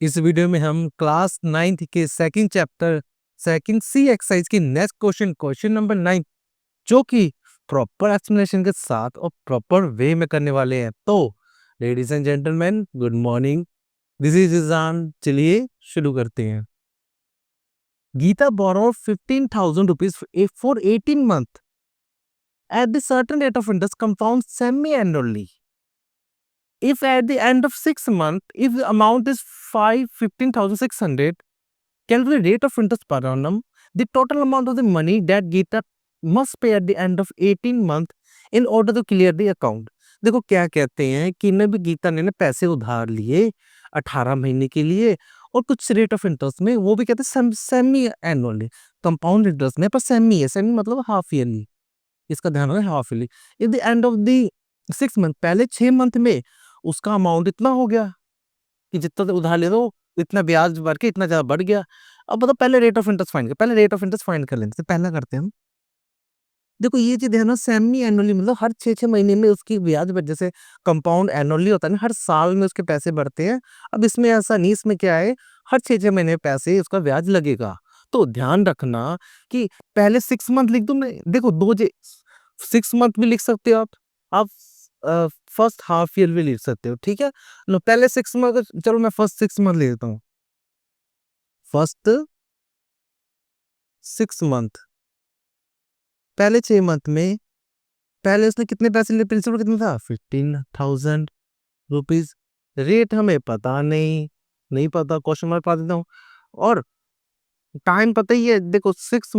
इस वीडियो में हम क्लास 9th के सेकंड चैप्टर सेकंड सी एक्सरसाइज की नेक्स्ट क्वेश्चन नंबर 9 जो कि प्रॉपर एक्सप्लेनेशन के साथ और प्रॉपर वे में करने वाले हैं। तो ladies and gentleman, good morning, this is Izaan. चलिए शुरू करते हैं। Geeta borrow 15,000 rupees for 18 month at the certain rate of interest compound semi annually. If at the end of 6 months, if the amount is 15,600, calculate rate of interest per annum, the total amount of the money that Geeta must pay at the end of 18 month in order to clear the account। देखो क्या कहते हैं कि न भी गीता ने पैसे उधार लिए 18 महीने के लिए और कुछ रेट ऑफ इंटरेस्ट में, वो भी कहते हैं सेमी एनुअली, कंपाउंड इंटरेस्ट में, पर सेमी है, सेमी मतलब हाफ ईयरली, इसका ध्यान रखना, half yearly. At the end of the 6 month, पहले 6 मंथ में उसका अमाउंट इतना हो गया कि जितना तो उधार ले दो इतना ब्याज भर के इतना ज्यादा बढ़ गया। अब बताओ पहले रेट ऑफ इंटरेस्ट फाइंड कर, पहले रेट ऑफ इंटरेस्ट फाइंड कर लेते हैं। पहला करते हैं हम। देखो ये चीज है ना, सेमी एनुअली मतलब हर 6-6 महीने में उसकी ब्याज बढ़, जैसे कंपाउंड एनुअली होता है ना, हर साल में उसके पैसे बढ़ते हैं। अब इसमें ऐसा नहीं, इसमें क्या है, हर 6-6 महीने में पैसे उसका ब्याज लगेगा। तो ध्यान रखना कि पहले 6 मंथ लिख दूं मैं, देखो 6 मंथ भी लिख सकते हो आप फर्स्ट हाफ ईयर भी लिख सकते हो, ठीक है। लो पहले 6 मंथ, चलो मैं फर्स्ट 6 मंथ ले लेता हूँ। फर्स्ट 6 मंथ, पहले 6 मंथ में पहले उसने कितने पैसे लिए, प्रिंसिपल कितना था, 15,000 रुपीज। रेट हमें पता नहीं, नहीं पता, क्वेश्चन मार्क पा देता हूँ। और टाइम पता ही है, देखो 6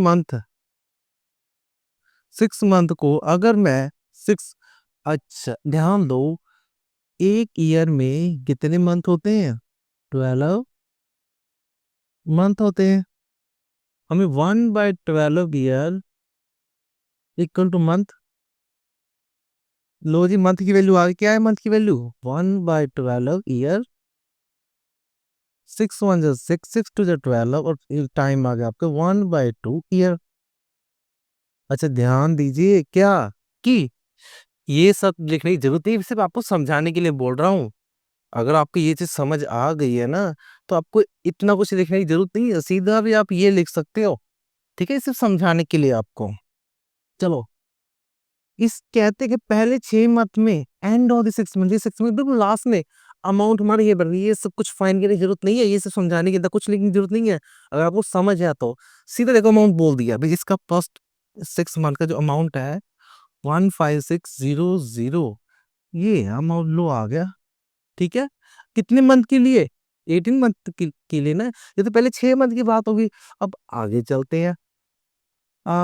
मंथ को अगर मैं 6, अच्छा ध्यान दो, एक ईयर में कितने मंथ होते हैं, 12 मंथ होते हैं। हमें 1/12 ईयर इक्वल टू मंथ। लो जी, मंथ की वैल्यू आ गई, क्या है मंथ की वैल्यू, 1/12 ईयर, 6 1 6 6 2 12, और टाइम आ गया आपका 1/2 ईयर। अच्छा ध्यान दीजिए क्या कि ये सब लिखने की जरूरत नहीं, सिर्फ आपको समझाने के लिए बोल रहा हूँ। अगर आपको ये चीज समझ आ गई है ना, तो आपको इतना कुछ लिखने की जरूरत नहीं है, सीधा भी आप ये लिख सकते हो, ठीक है, सिर्फ समझाने के लिए आपको। चलो, इस कहते कि पहले 6 मंथ में end of the 6 month, 6 month बिल्कुल लास्ट में अमाउंट हमारा ये बढ़ रही है, ये सब कुछ फाइन करने की जरूरत नहीं है, ये सब समझाने की कुछ लिखने की जरूरत नहीं है। अगर आपको समझ है तो सीधा देखो अमाउंट बोल दिया भाई, जिसका फर्स्ट 6 मंथ का जो अमाउंट है 15600, ये अमाउंट लो आ गया, ठीक है। कितने मंथ के लिए, 18 मंथ के लिए ना, ये तो पहले 6 मंथ की बात होगी। अब आगे चलते हैं,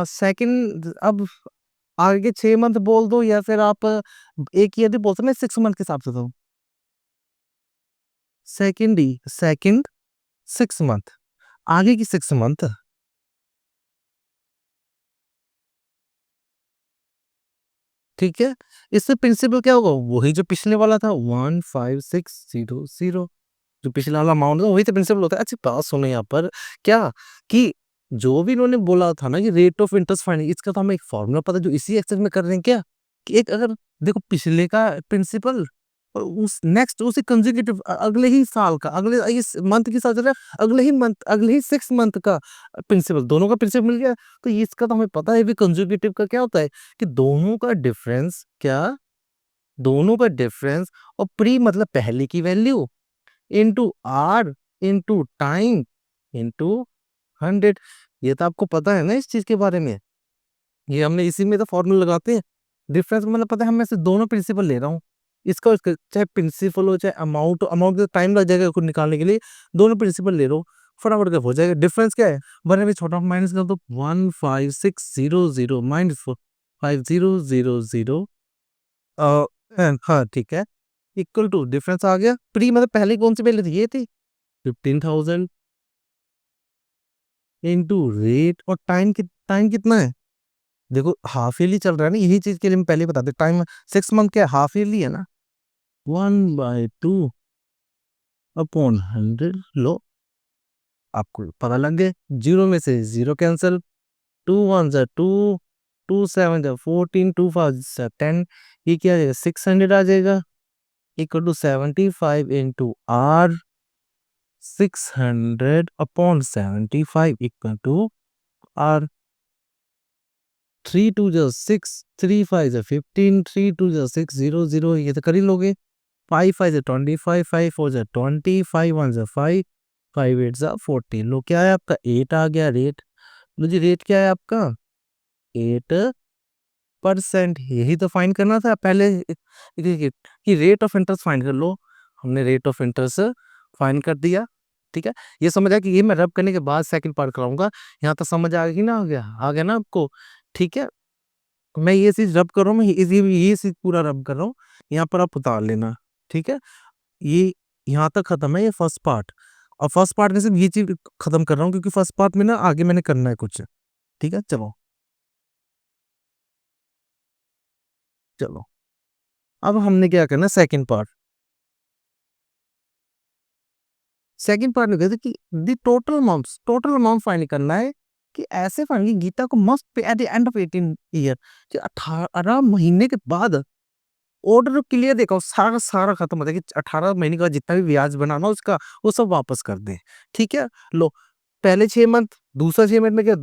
सेकंड, अब आगे 6 मंथ बोल दो या फिर आप एक ईयर भी बोल सकते, मैं 6 मंथ के हिसाब से तो सेकंड 6 मंथ, आगे की 6 मंथ, ठीक है। इससे प्रिंसिपल क्या होगा, वही जो पिछले वाला था 15600, जो पिछला वाला अमाउंट था वही तो प्रिंसिपल होता है। अच्छी बात सुनो यहाँ पर, क्या कि जो भी इन्होंने बोला था ना कि रेट ऑफ इंटरेस्ट फाइंड, इसका तो हमें एक फॉर्मूला पता है जो इसी एक्सरसाइज में कर रहे हैं, क्या कि एक, अगर देखो पिछले का प्रिंसिपल और उस नेक्स्ट उसी कंसेक्यूटिव अगले ही साल का, अगले इस मंथ के साथ चल रहा है, अगले ही मंथ, अगले ही 6 मंथ का प्रिंसिपल, दोनों का प्रिंसिपल मिल गया। तो इसका तो हमें पता है भी कंसेक्यूटिव का क्या होता है कि दोनों का डिफरेंस, क्या, दोनों का डिफरेंस, और प्री मतलब पहले की value into R into time into 100। ये तो आपको पता है ना इस चीज के बारे में, ये हमने इसी में तो फॉर्मूला लगाते हैं। डिफरेंस मतलब पता है, हम में से दोनों प्रिंसिपल ले रहा हूँ, इसका और इसका, चाहे प्रिंसिपल हो चाहे अमाउंट हो, अमाउंट का टाइम लग जाएगा खुद निकालने के लिए, दोनों प्रिंसिपल ले रहा हूँ, फटाफट का हो जाएगा। डिफरेंस क्या है, बने में छोटा माइनस कर दो, 15600 माइनस 5000, हाँ ठीक है, इक्वल टू डिफरेंस आ गया। प्री मतलब पहले कौन सी वैल्यू थी, ये थी 15,000 इंटू रेट, और टाइम कितना है, देखो हाफ ईयरली चल रहा है ना, यही चीज के लिए मैं पहले बता दे, टाइम 6 मंथ क्या हाफ ईयरली है ना, 1/2 अपॉन 100, लो आपको पता लग गया, जीरो में से जीरो कैंसिल, 2 1 2, 2 7 14, 2 5 10, ये क्या आ जाएगा 600 आ जाएगा, equal to 75 into R, 600 upon 75 equal to R. 3 2 जो 6, 3 5 जो 15, 3 2 जो 6 0 0, ये तो कर ही लोगे। 5 5 जो 25, 5 4 जो 20, 5 1 जो 5, 5 8 जो 40। लो क्या है आपका 8 आ गया रेट। लो जी रेट क्या है आपका 8%। यही तो फाइंड करना था पहले कि रेट ऑफ इंटरेस्ट फाइंड कर लो। हमने रेट ऑफ इंटरेस्ट फाइंड कर दिया। ठीक है, ये समझ आ कि ये मैं रब करने के बाद सेकंड पार्ट कराऊंगा। यहाँ तक समझ आ गई ना, आ गया ना आपको। ठीक है, मैं ये चीज रब कर रहा हूँ, मैं ये चीज पूरा रब कर रहा हूँ, यहाँ पर आप उतार लेना। ठीक है, ये यहाँ तक खत्म है ये फर्स्ट पार्ट। और फर्स्ट पार्ट में सिर्फ ये चीज खत्म कर रहा हूँ क्योंकि फर्स्ट पार्ट में ना आगे मैंने करना है कुछ। ठीक है, चलो चलो अब हमने क्या करना है सेकंड पार्ट। सेकंड पार्ट में कहते कि द टोटल अमाउंट फाइंड करना है। कि ऐसे फाइंड कि गीता को must pay at the end of 18 year, कि 18 महीने के बाद ऑर्डर क्लियर देखो, सारा सारा खत्म हो जाए कि 18 महीने का जितना भी ब्याज बनाना उसका वो सब वापस कर दे। ठीक है, लो पहले 6 मंथ, दूसरा 6 मंथ में क्या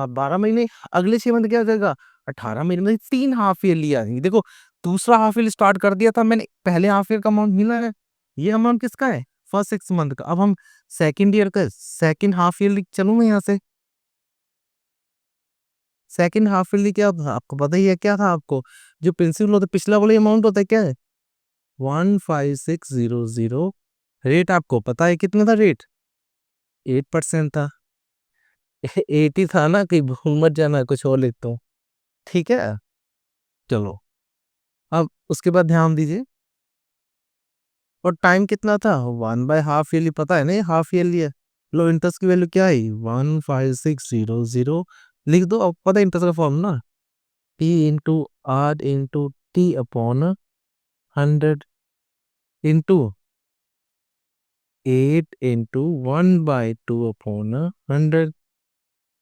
12 महीने, अगले 6 मंथ क्या हो जाएगा 18 महीने में 3 हाफ ईयर लिया। देखो दूसरा हाफ ईयर स्टार्ट कर दिया था मैंने, पहले हाफ ईयर का अमाउंट मिला है। ये अमाउंट किसका है फर्स्ट 6 मंथ का। अब हम सेकेंड ईयर का सेकेंड हाफ ईयर चलू मैं यहाँ से। सेकेंड हाफ ईयरली क्या आपको पता ही है क्या था आपको, जो प्रिंसिपल होता है पिछला वाला अमाउंट होता है क्या है 15600। रेट आपको पता है कितना था रेट 8% था। 80 था ना, कहीं भूल मत जाना कुछ और लिखता हूँ। ठीक है, चलो अब उसके बाद ध्यान दीजिए। और टाइम कितना था 1/2 ईयरली, पता है ना ये हाफ ईयरली है। लो इंटरेस्ट की वैल्यू क्या है 15600। लिख दो, अब पता है इंटरेस्ट का फॉर्म ना P into R into T upon 100 into 8 into 1/2 upon 100।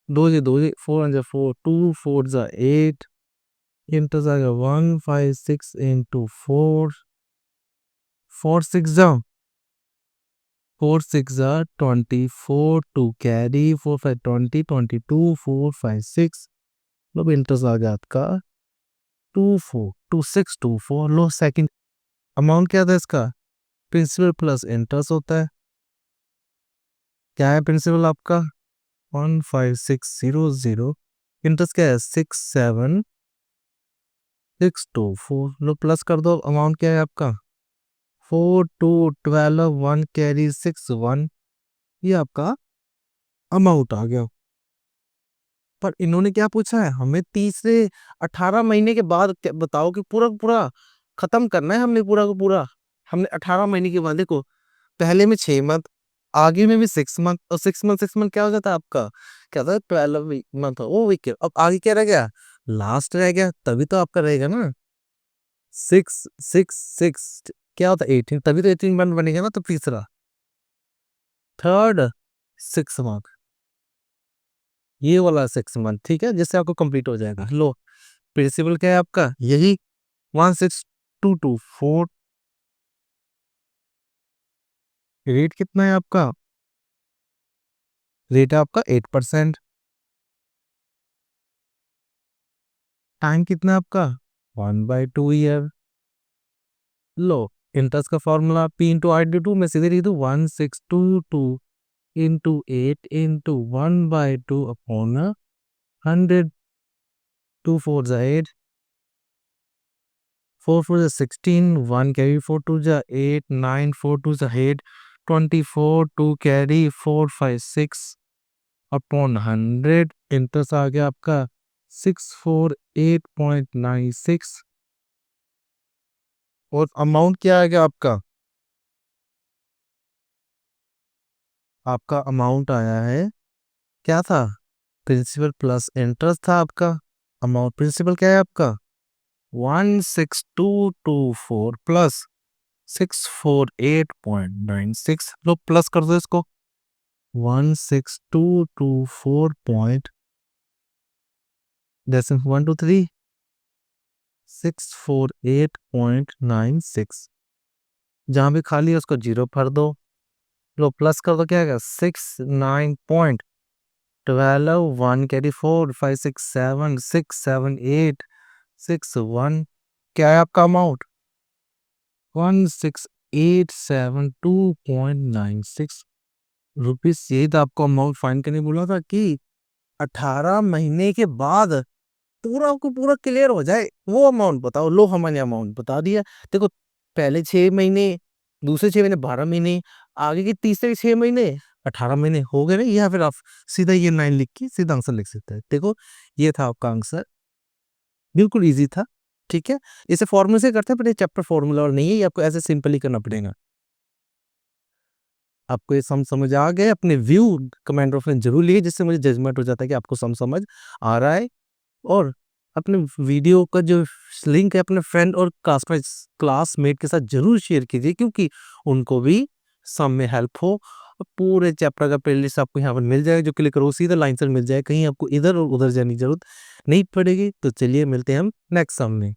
दो जी 4 2 4 जा 8 इंटू जाएगा 156 इंटू 4, 4 6 जा 4 6 जा 24, 2 कैरी 4 5 20 22 4 5 6। लो इंटरेस्ट आ गया आपका 242624। लो सेकंड अमाउंट क्या था इसका प्रिंसिपल प्लस इंटरेस्ट होता है। क्या है प्रिंसिपल आपका 15600, इंटरेस्ट क्या है 67624। लो प्लस कर दो, अमाउंट क्या है आपका 4212 1 कैरी 61। ये आपका अमाउंट आ गया। पर इन्होंने क्या पूछा है हमें तीसरे 18 महीने के बाद बताओ कि पूरा पूरा खत्म करना है हमने पूरा का पूरा। हमने 18 महीने के बाद देखो पहले में 6 मंथ, आगे में भी 6 मंथ, और 6 मंथ क्या हो जाता है आपका क्या था 12 मंथ ओ वीक। अब आगे क्या रह गया लास्ट रह गया, तभी तो आपका रहेगा ना 6 6 6 क्या होता है 18, तभी तो 18 मंथ बनेगा ना। तो तीसरा थर्ड 6 मंथ, ये वाला 6 मंथ ठीक है, जिससे आपको कंप्लीट हो जाएगा। लो प्रिंसिपल क्या है आपका यही 16224। रेट कितना है आपका, रेट है आपका 8%। टाइम कितना है आपका 1/2 ईयर। लो इंटरेस्ट का formula P into I D two में सीधे लिख दू 1622 इंटू 8 इंटू 1/2 अपॉन 100। 2 4 जा 8, 4 4 जा 16, 1 कैरी 4 2 जा 8, 9 4 2 जा 8, 24 2 कैरी 4 5 6 अपॉन 100। इंटरेस्ट आ गया आपका 648.96। और अमाउंट क्या आएगा आपका, आपका अमाउंट आया है क्या था प्रिंसिपल प्लस इंटरेस्ट था आपका। अमाउंट प्रिंसिपल क्या है आपका 16224 प्लस 648.96। लो प्लस कर दो इसको 16224 पॉइंट 1 2 3 648.96। जहां भी खाली है उसको जीरो भर दो। लो प्लस कर दो, क्या आएगा 6 9 पॉइंट 12 1 कैरी 4 5 6 7 6 7 8 6 1, क्या है आपका अमाउंट 16,872.96 रुपीस। यही तो आपको अमाउंट फाइंड करने बोला था कि 18 महीने के बाद पूरा को पूरा क्लियर हो जाए वो अमाउंट बताओ। लो हमने अमाउंट बता दिया। देखो पहले 6 महीने, दूसरे 6 महीने 12 महीने, आगे के तीसरे 6 महीने 18 महीने हो गए ना। या फिर आप सीधा ये 9 लिख के सीधा आंसर लिख सकते हैं। देखो ये था आपका आंसर, बिल्कुल इजी था। ठीक है, इसे फॉर्मूले से करते हैं पर ये चैप्टर फॉर्मूला और नहीं है, ये आपको ऐसे सिंपल ही करना पड़ेगा। आपको ये समझ आ गए? अपने व्यू कमेंट बॉक्स में जरूर लिखिए, जिससे मुझे जजमेंट हो जाता है कि आपको समझ आ रहा है। और अपने वीडियो का जो लिंक है अपने फ्रेंड और क्लासमेट के साथ जरूर शेयर कीजिए, क्योंकि उनको भी सम में हेल्प हो। और पूरे चैप्टर का प्लेलिस्ट आपको यहाँ पर मिल जाएगा, जो क्लिक करो सीधा लाइन से मिल जाएगा, कहीं आपको इधर और उधर जाने की जरूरत नहीं पड़ेगी। तो चलिए मिलते हैं हम नेक्स्ट सम में।